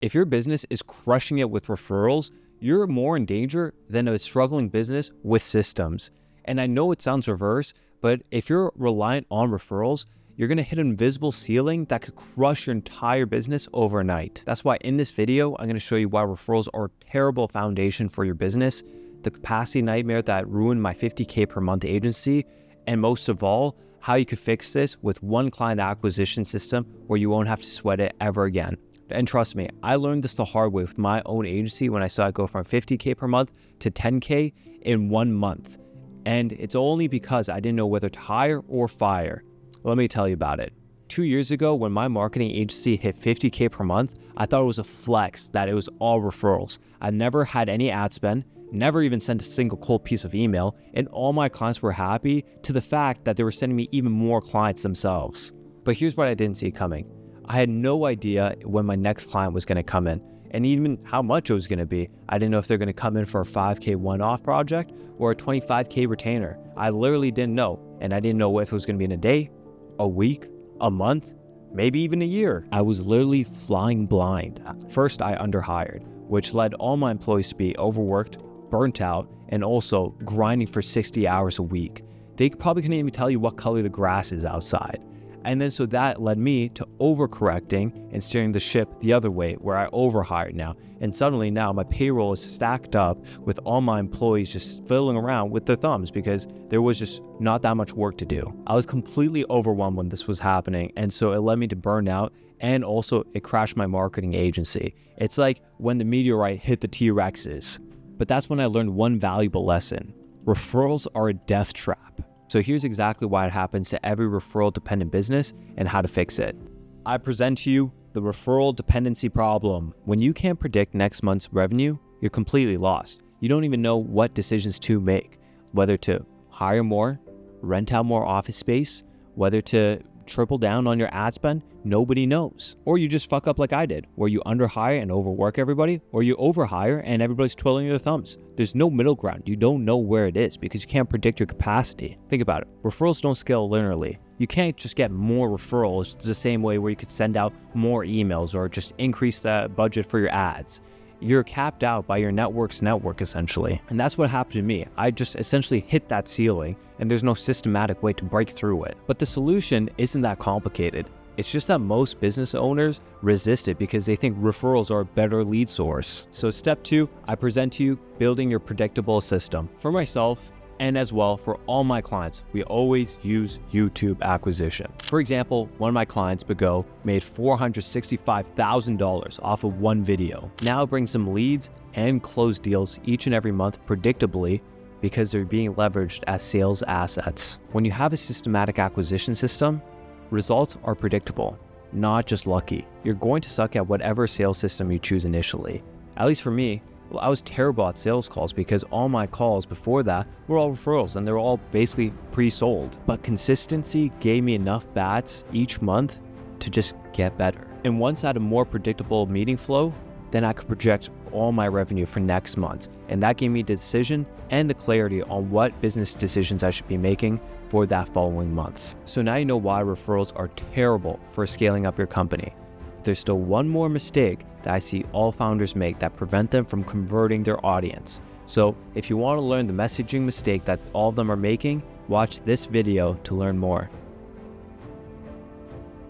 If your business is crushing it with referrals, you're more in danger than a struggling business with systems. And I know it sounds reverse, but if you're reliant on referrals, you're going to hit an invisible ceiling that could crush your entire business overnight. That's why in this video, I'm going to show you why referrals are a terrible foundation for your business, the capacity nightmare that ruined my $50K per month agency, and most of all, how you could fix this with one client acquisition system where you won't have to sweat it ever again. And trust me, I learned this the hard way with my own agency when I saw it go from $50K per month to $10K in 1 month. And it's only because I didn't know whether to hire or fire. Let me tell you about it. 2 years ago, when my marketing agency hit $50K per month, I thought it was a flex that it was all referrals. I never had any ad spend, never even sent a single cold piece of email, and all my clients were happy to the fact that they were sending me even more clients themselves. But here's what I didn't see coming. I had no idea when my next client was going to come in, and even how much it was going to be. I didn't know if they're going to come in for a $5K one-off project or a $25K retainer. I literally didn't know, and I didn't know if it was going to be in a day, a week, a month, maybe even a year. I was literally flying blind. First, I underhired, which led all my employees to be overworked, burnt out, and also grinding for 60 hours a week. They probably couldn't even tell you what color the grass is outside. And then so that led me to overcorrecting and steering the ship the other way, where I overhired now. And suddenly now my payroll is stacked up with all my employees just fiddling around with their thumbs because there was just not that much work to do. I was completely overwhelmed when this was happening. And so it led me to burnout, and also it crashed my marketing agency. It's like when the meteorite hit the T-Rexes. But that's when I learned one valuable lesson. Referrals are a death trap. So here's exactly why it happens to every referral dependent business and how to fix it. I present to you the referral dependency problem. When you can't predict next month's revenue, you're completely lost. You don't even know what decisions to make, whether to hire more, rent out more office space, whether to triple down on your ad spend. Nobody knows. Or you just fuck up like I did, where you underhire and overwork everybody, or you overhire and everybody's twiddling their thumbs. There's no middle ground. You don't know where it is because you can't predict your capacity. Think about it. Referrals don't scale linearly. You can't just get more referrals the same way where you could send out more emails or just increase the budget for your ads. You're capped out by your network's network, essentially. And that's what happened to me. I just essentially hit that ceiling, and there's no systematic way to break through it. But the solution isn't that complicated. It's just that most business owners resist it because they think referrals are a better lead source. So step 2, I present to you building your predictable system. For myself, and as well for all my clients, we always use YouTube acquisition. For example, one of my clients, Bigo, made $465,000 off of one video. Now it brings them leads and closed deals each and every month predictably because they're being leveraged as sales assets. When you have a systematic acquisition system, results are predictable, not just lucky. You're going to suck at whatever sales system you choose initially. At least for me, I was terrible at sales calls because all my calls before that were all referrals and they were all basically pre-sold. But consistency gave me enough bats each month to just get better. And once I had a more predictable meeting flow, then I could project all my revenue for next month. And that gave me the decision and the clarity on what business decisions I should be making for that following month. So now you know why referrals are terrible for scaling up your company. There's still one more mistake that I see all founders make that prevent them from converting their audience. So if you want to learn the messaging mistake that all of them are making, watch this video to learn more.